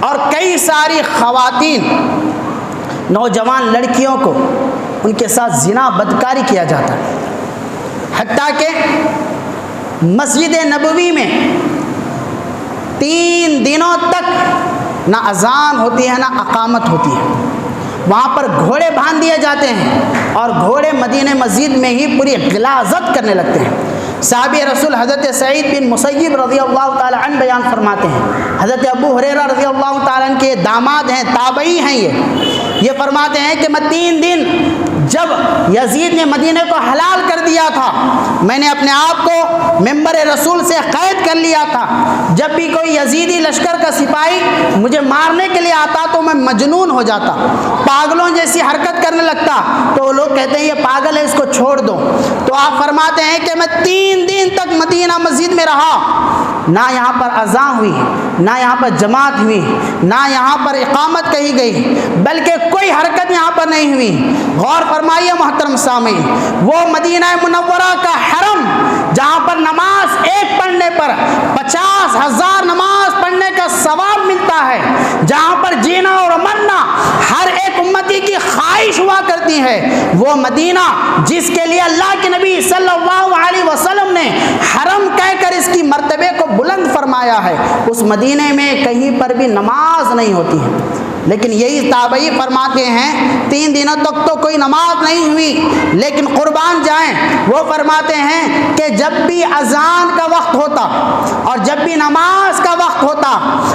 اور کئی ساری خواتین نوجوان لڑکیوں کو ان کے ساتھ زنا بدکاری کیا جاتا ہے، حتیٰ کہ مسجد نبوی میں 3 دنوں تک نہ اذان ہوتی ہے نہ اقامت ہوتی ہے، وہاں پر گھوڑے باندھ دیے جاتے ہیں اور گھوڑے مدینہ مسجد میں ہی پوری غلاظت کرنے لگتے ہیں۔ صحابی رسول حضرت سعید بن مسیب رضی اللہ تعالی عنہ بیان فرماتے ہیں، حضرت ابو ہریرہ رضی اللہ تعالی عنہ کے داماد ہیں، تابعی ہیں، یہ فرماتے ہیں کہ میں 3 دن جب یزید نے مدینے کو حلال کر دیا تھا میں نے اپنے آپ کو ممبر رسول سے قید کر لیا تھا، جب بھی کوئی یزیدی لشکر کا سپاہی مجھے مارنے کے لیے آتا تو میں مجنون ہو جاتا، پاگلوں جیسی حرکت کرنے لگتا، تو لوگ کہتے ہیں یہ پاگل ہے اس کو چھوڑ دو۔ تو آپ فرماتے ہیں کہ میں 3 دن تک مدینہ مسجد میں رہا، نہ یہاں پر اذان ہوئی، نہ یہاں پر جماعت ہوئی، نہ یہاں پر اقامت کہی گئی، بلکہ کوئی حرکت یہاں پر نہیں ہوئی۔ غور فرمائیے محترم سامعین، وہ مدینہ منورہ کا حرم جہاں پر نماز ایک پڑھنے پر 50,000 نماز پڑھنے کا ثواب ملتا ہے، جہاں پر جینا اور مرنا ہر ایک امتی کی خواہش ہوا کرتی ہے، وہ مدینہ جس کے لیے اللہ کے نبی صلی اللہ علیہ وسلم نے حرم کہہ کر اس کی مرتبے کو بلند فرمایا ہے، اس مدینے میں کہیں پر بھی نماز نہیں ہوتی ہے۔ لیکن یہی تابعی فرماتے ہیں 3 دنوں تک تو کوئی نماز نہیں ہوئی، لیکن قربان جائیں وہ فرماتے ہیں کہ جب بھی اذان کا وقت ہوتا اور جب بھی نماز کا وقت ہوتا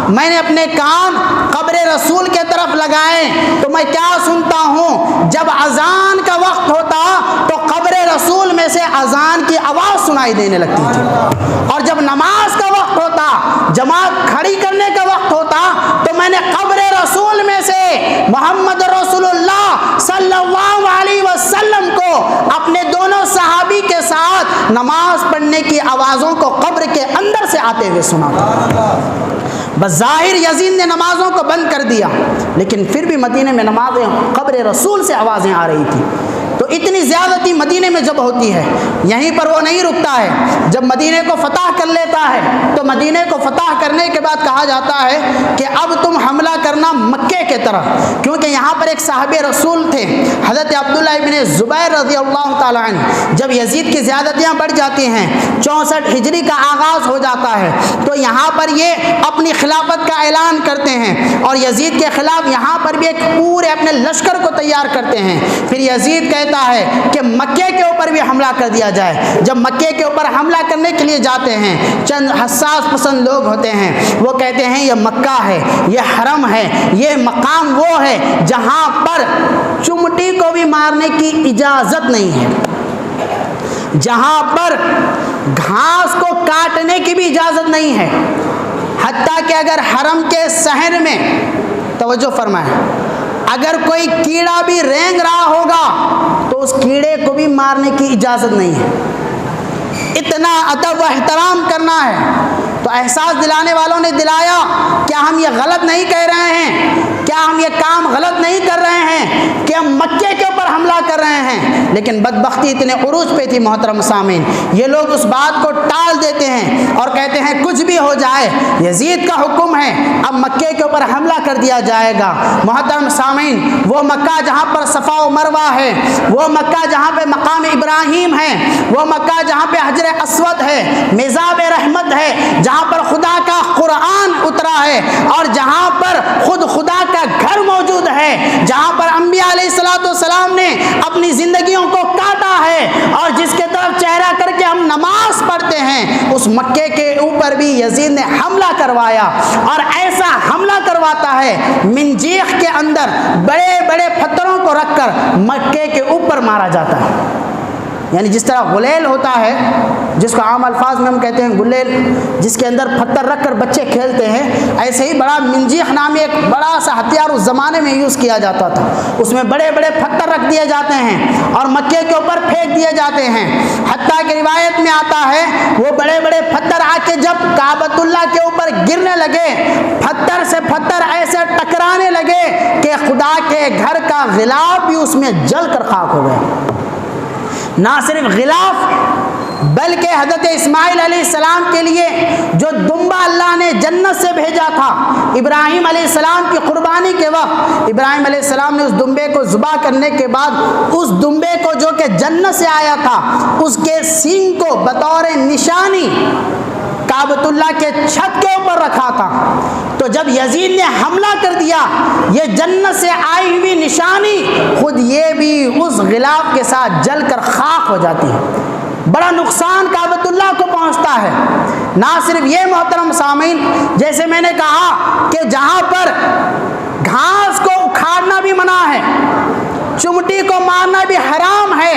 میں نے اپنے کان قبر رسول کے طرف لگائے تو میں کیا سنتا ہوں، جب اذان کا وقت ہوتا تو قبر رسول میں سے اذان کی آواز سنائی دینے لگتی تھی، اور جب نماز کا وقت ہوتا، جماعت کھڑی کرنے کا وقت ہوتا تو میں نے قبر رسول میں سے محمد رسول اللہ صلی اللہ علیہ وسلم کو اپنے دونوں صحابی کے ساتھ نماز پڑھنے کی آوازوں کو قبر کے اندر سے آتے ہوئے سنا تھا۔ بظاہر یزید نے نمازوں کو بند کر دیا، لیکن پھر بھی مدینے میں نمازیں قبر رسول سے آوازیں آ رہی تھیں۔ تو اتنی زیادتی مدینے میں جب ہوتی ہے، یہیں پر وہ نہیں رکتا ہے، جب مدینے کو فتح کر لیتا ہے تو مدینے کو فتح کرنے کے بعد کہا جاتا ہے کہ اب تم حملہ کرنا مکے کے طرف، کیونکہ یہاں پر ایک صاحب رسول تھے حضرت عبداللہ ابن زبیر رضی اللہ تعالیٰ عنہ۔ جب یزید کی زیادتیاں بڑھ جاتی ہیں، 64 ہجری کا آغاز ہو جاتا ہے، تو یہاں پر یہ اپنی خلافت کا اعلان کرتے ہیں اور یزید کے خلاف یہاں پر بھی ایک پورے اپنے لشکر کو تیار کرتے ہیں۔ پھر یزید کہتا ہے کہ مکے کے اوپر بھی حملہ کر دیا جائے۔ جب مکے کے اوپر حملہ کرنے کے لیے جاتے ہیں، چند حساس پسند لوگ ہوتے ہیں، وہ کہتے ہیں یہ مکہ ہے، یہ حرم ہے، یہ مقام وہ ہے جہاں پر چمٹی کو بھی مارنے کی اجازت نہیں ہے، جہاں پر گھاس کو کاٹنے کی بھی اجازت نہیں ہے، حتیٰ کہ اگر حرم کے صحن میں، توجہ فرمائیں، اگر کوئی کیڑا بھی رینگ رہا ہوگا تو اس کیڑے کو بھی مارنے کی اجازت نہیں ہے۔ اتنا ادب و احترام کرنا ہے۔ تو احساس دلانے والوں نے دلایا، کیا ہم یہ غلط نہیں کہہ رہے ہیں؟ کیا ہم یہ کام غلط نہیں کر رہے ہیں کہ ہم مکے کے اوپر حملہ کر رہے ہیں؟ لیکن بدبختی اتنے عروج پہ تھی محترم سامعین، یہ لوگ اس بات کو ٹال دیتے ہیں اور کہتے ہیں کچھ بھی ہو جائے، یزید کا حکم ہے، اب مکے کے اوپر حملہ کر دیا جائے گا۔ محترم سامعین، وہ مکہ جہاں پر صفا و مروہ ہے، وہ مکہ جہاں پہ مقام ابراہیم ہے، وہ مکہ جہاں پہ حجر اسود ہے، میزاب رحمت ہے، جہاں پر خدا کا قرآن اترا ہے اور جہاں پر خود خدا کا گھر موجود ہے، جہاں پر انبیاء علیہ السلام نے اپنی زندگیوں کو کاٹا ہے اور جس کے طرف چہرہ کر کے ہم نماز پڑھتے ہیں، اس مکے کے اوپر بھی یزید نے حملہ کروایا، اور ایسا حملہ کرواتا ہے منجیخ کے اندر بڑے بڑے پتھروں کو رکھ کر مکے کے اوپر مارا جاتا ہے۔ یعنی جس طرح غلیل ہوتا ہے، جس کو عام الفاظ میں ہم کہتے ہیں غلیل، جس کے اندر پتھر رکھ کر بچے کھیلتے ہیں، ایسے ہی بڑا منجیخ نامی ایک بڑا سا ہتھیار اس زمانے میں یوز کیا جاتا تھا، اس میں بڑے بڑے پتھر رکھ دیے جاتے ہیں اور مکے کے اوپر پھینک دیے جاتے ہیں، حتیٰ کہ روایت میں آتا ہے وہ بڑے بڑے پتھر آ کے جب کعبۃ اللہ کے اوپر گرنے لگے، پتھر سے پتھر ایسے ٹکرانے لگے کہ خدا کے گھر کا غلاف بھی اس میں جل کر خاک ہو گئے۔ نہ صرف غلاف، بلکہ حضرت اسماعیل علیہ السلام کے لیے جو دمبا اللہ نے جنت سے بھیجا تھا، ابراہیم علیہ السلام کی قربانی کے وقت ابراہیم علیہ السلام نے اس دمبے کو ذبح کرنے کے بعد اس دمبے کو جو کہ جنت سے آیا تھا، اس کے سینگ کو بطور نشانی کعبۃ اللہ کے چھت کے اوپر رکھا تھا۔ تو جب یزید نے حملہ کر دیا، یہ جنت سے آئی ہوئی نشانی خود یہ بھی اس غلاف کے ساتھ جل کر خاک ہو جاتی ہے۔ بڑا نقصان کعبۃ اللہ کو پہنچتا ہے۔ نہ صرف یہ محترم سامعین، جیسے میں نے کہا کہ جہاں پر گھاس کو اکھاڑنا بھی منع ہے، چمٹی کو مارنا بھی حرام ہے،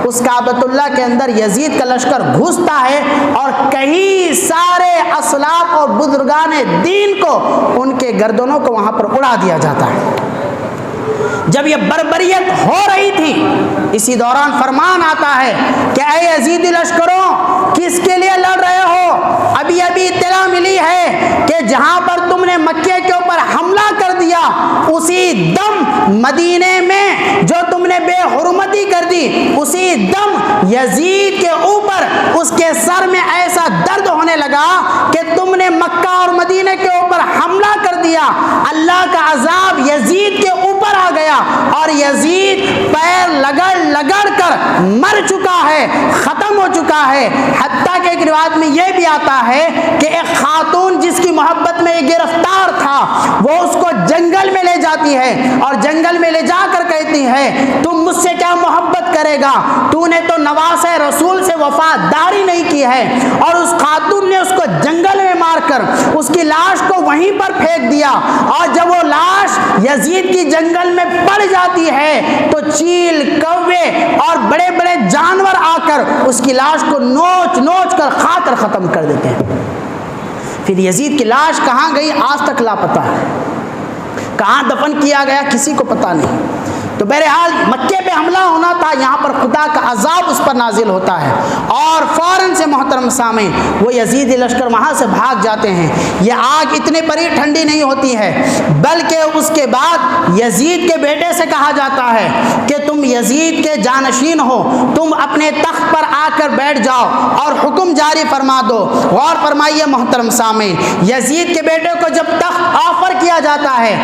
اس کعبۃ اللہ کے اندر یزید کا لشکر گھستا ہے اور کئی سارے اسلاف اور بزرگان دین کو، ان کے گردنوں کو وہاں پر اڑا دیا جاتا ہے۔ جب یہ بربریت ہو رہی تھی، اسی دوران فرمان آتا ہے کہ اے یزیدی لشکروں، کس کے لیے لڑ رہے ہو؟ ابھی ابھی اطلاع ملی ہے کہ جہاں پر تم نے مکے کے اوپر حملہ کر دیا، اسی دم مدینے میں جو تم نے بے حرمتی کر دی، اسی دم یزید کے اوپر اس کے سر میں ایسا درد ہونے لگا کہ تم نے مکہ اور مدینے کے اوپر حملہ کر دیا، اللہ کا عذاب یزید کے اوپر آ گیا اور یزید پیر لگڑ کر مر چکا ہے، ختم ہو چکا ہے۔ حتیٰ کہ ایک روایت میں یہ بھی آتا ہے کہ ایک خاتون جس کی محبت میں یہ گرفتار تھا، وہ اس کو جنگل میں لے جاتی ہے اور جنگل میں لے جا کر کہتی ہے تم مجھ سے کیا محبت کرے گا، تو نے تو نواز رسول سے وفاداری نہیں کی ہے۔ اور اس خاتون نے اس کو جنگل میں مار کر اس کی لاش کو وہیں پر پھینک دیا، اور جب وہ لاش یزید کی جنگل میں پڑ جاتی ہے تو چیل، کوے اور بڑے بڑے جانور آ کر اس کی لاش کو نوچ نوچ کر کھا کر ختم کر دیتے ہیں۔ پھر یزید کی لاش کہاں گئی آج تک لاپتہ ہے، کہاں دفن کیا گیا کسی کو پتہ نہیں۔ تو تو بہرحال مکے پہ حملہ ہونا تھا، یہاں پر خدا کا عذاب اس پر نازل ہوتا ہے، اور فوراً سے محترم سامعین وہ یزیدی لشکر وہاں سے بھاگ جاتے ہیں۔ یہ آگ اتنے بڑی ٹھنڈی نہیں ہوتی ہے، بلکہ اس کے بعد یزید کے بیٹے سے کہا جاتا ہے کہ تم یزید کے جانشین ہو، تم اپنے تخت پر آ کر بیٹھ جاؤ اور حکم جاری فرما دو۔ غور فرمائیے محترم سامعین، یزید کے بیٹے کو جب تخت آفر کیا جاتا ہے،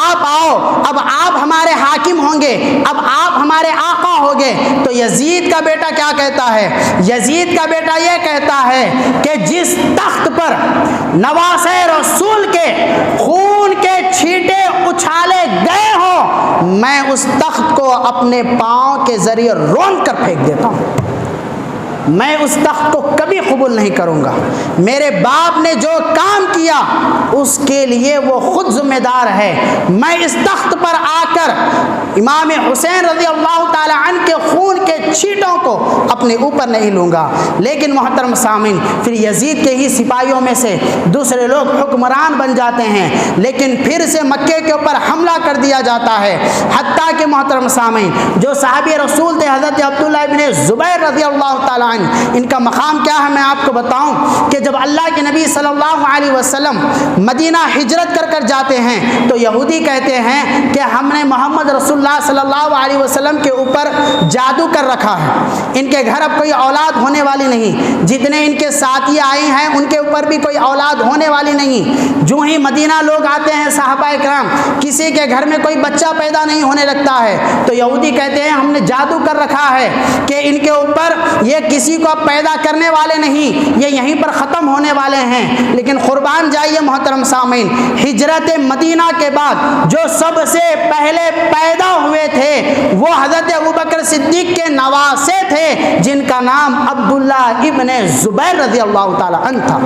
آپ آؤ، اب آپ ہمارے حاکم ہوں گے، اب آپ ہمارے آقا ہوگے، تو یزید کا بیٹا کیا کہتا ہے؟ یزید کا بیٹا یہ کہتا ہے کہ جس تخت پر نواسے رسول کے خون کے چھینٹے اچھالے گئے ہوں، میں اس تخت کو اپنے پاؤں کے ذریعے رون کر پھینک دیتا ہوں، میں اس تخت کو کبھی قبول نہیں کروں گا۔ میرے باپ نے جو کام کیا اس کے لیے وہ خود ذمہ دار ہے، میں اس تخت پر آ کر امام حسین رضی اللہ تعالی عنہ کے خون کے چھینٹوں کو اپنے اوپر نہیں لوں گا۔ لیکن محترم سامعین، پھر یزید کے ہی سپاہیوں میں سے دوسرے لوگ حکمران بن جاتے ہیں، لیکن پھر سے مکے کے اوپر حملہ کر دیا جاتا ہے، حتیٰ کہ محترم سامعین جو صحابی رسول تھے حضرت عبداللہ ابن زبیر رضی اللہ تعالی عنہ، ان کا مقام کیا ہے میں آپ کو بتاؤں کہ جب اللہ کے نبی صلی اللہ علیہ وسلم مدینہ ہجرت کر جاتے ہیں تو یہودی کہتے ہیں کہ ہم نے محمد رسول اللہ صلی اللہ علیہ وسلم کے اوپر جادو کر رکھا ہے، ان کے گھر اب کوئی اولاد ہونے والی نہیں، جتنے ان کے ساتھی آئے ہیں ان کے اوپر بھی کوئی اولاد ہونے والی نہیں۔ جو ہی مدینہ لوگ آتے ہیں صحابہ کرام، کسی کے گھر میں کوئی بچہ پیدا نہیں ہونے لگتا ہے، تو یہودی کہتے ہیں ہم نے جادو کر رکھا ہے کہ ان کے اوپر یہ کسی کو پیدا کرنے والے نہیں، یہ یہیں پر ختم ہونے والے ہیں۔ لیکن قربان جائیے محترم سامعین، ہجرت مدینہ کے بعد جو سب سے پہلے پیدا ہوئے تھے وہ حضرت ابوبکر صدیق کے نواسے تھے، جن کا نام عبداللہ ابن زبیر رضی اللہ تعالی عنہ تھا۔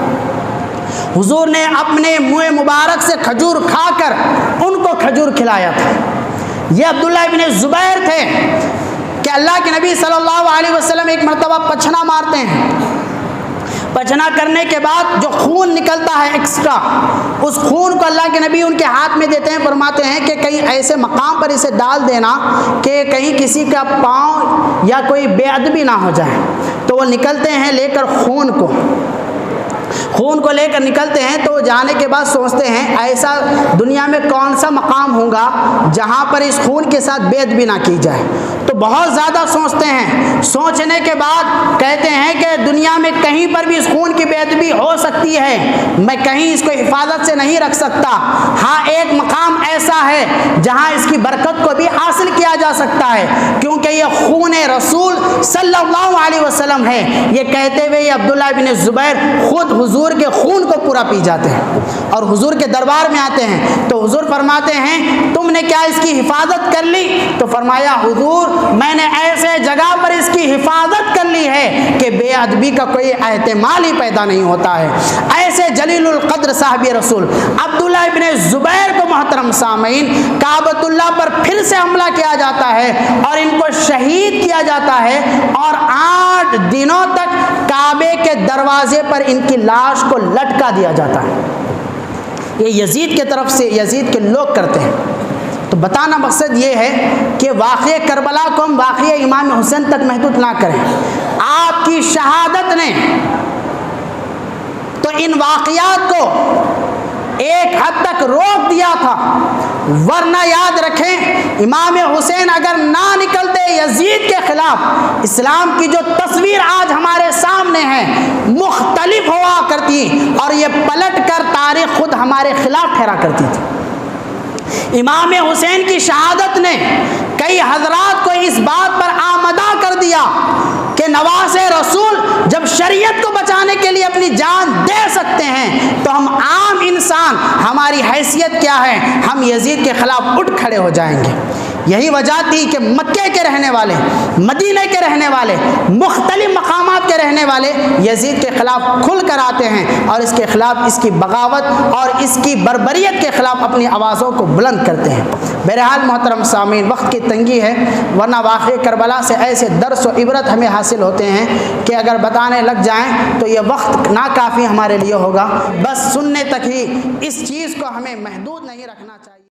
حضور نے اپنے منہ مبارک سے کھجور کھا کر ان کو کھجور کھلایا تھا۔ یہ عبداللہ ابن زبیر تھے کہ اللہ کے نبی صلی اللہ علیہ وسلم ایک مرتبہ پچھنا مارتے ہیں، پچھنا کرنے کے بعد جو خون نکلتا ہے ایکسٹرا، اس خون کو اللہ کے نبی ان کے ہاتھ میں دیتے ہیں، فرماتے ہیں کہ کہیں ایسے مقام پر اسے ڈال دینا کہ کہیں کسی کا پاؤں یا کوئی بے ادبی نہ ہو جائے۔ تو وہ نکلتے ہیں لے کر خون کو لے کر نکلتے ہیں، تو جانے کے بعد سوچتے ہیں ایسا دنیا میں کون سا مقام ہوگا جہاں پر اس خون کے ساتھ بے ادبی نہ کی جائے۔ تو بہت زیادہ سوچتے ہیں، سوچنے کے بعد کہتے ہیں کہ دنیا میں کہیں پر بھی اس خون کی بے ادبی ہو سکتی ہے، میں کہیں اس کو حفاظت سے نہیں رکھ سکتا، ہاں ایک مقام ایسا ہے جہاں اس کی برکت کو بھی حاصل کیا جا سکتا ہے، کیونکہ یہ خون رسول صلی اللہ علیہ وسلم ہے۔ یہ کہتے ہوئے یہ عبداللہ بن زبیر خود حضور کے خون کو پورا پی جاتے ہیں اور حضور کے دربار میں آتے ہیں، تو حضور فرماتے ہیں تم نے کیا اس کی حفاظت کر لی؟ تو فرمایا حضور میں نے ایسے جگہ پر اس کی حفاظت کر لی ہے کہ بے ادبی کا کوئی احتمال ہی پیدا نہیں ہوتا ہے۔ ایسے جلیل القدر صاحب رسول عبداللہ ابن زبیر کو محترم سامعین کعبۃ اللہ پر پھر سے حملہ کیا جاتا ہے اور ان کو شہید کیا جاتا ہے، اور 8 دنوں تک کعبے کے دروازے پر ان کی لاش کو لٹکا دیا جاتا ہے۔ یہ یزید کے طرف سے یزید کے لوگ کرتے ہیں۔ تو بتانا مقصد یہ ہے کہ واقعہ کربلا کو ہم واقعہ امام حسین تک محدود نہ کریں۔ آپ کی شہادت نے تو ان واقعات کو ایک حد تک روک دیا تھا، ورنہ یاد رکھیں امام حسین اگر نہ نکلتے یزید کے خلاف، اسلام کی جو تصویر آج ہمارے سامنے ہے مختلف ہوا کرتی اور یہ پلٹ کر تاریخ خود ہمارے خلاف ٹھہرا کرتی تھی۔ امام حسین کی شہادت نے کئی حضرات کو اس بات پر آمادہ کر دیا کہ نواز رسول جب شریعت کو بچانے کے لیے اپنی جان دے سکتے ہیں تو ہم عام انسان ہماری حیثیت کیا ہے، ہم یزید کے خلاف اٹھ کھڑے ہو جائیں گے۔ یہی وجہ تھی کہ مکے کے رہنے والے، مدینہ کے رہنے والے، مختلف مقامات کے رہنے والے یزید کے خلاف کھل کر آتے ہیں اور اس کے خلاف، اس کی بغاوت اور اس کی بربریت کے خلاف اپنی آوازوں کو بلند کرتے ہیں۔ بہرحال محترم سامعین، وقت کی تنگی ہے، ورنہ واقعہ کربلا سے ایسے درس و عبرت ہمیں حاصل ہوتے ہیں کہ اگر بتانے لگ جائیں تو یہ وقت ناکافی ہمارے لیے ہوگا۔ بس سننے تک ہی اس چیز کو ہمیں محدود نہیں رکھنا چاہیے۔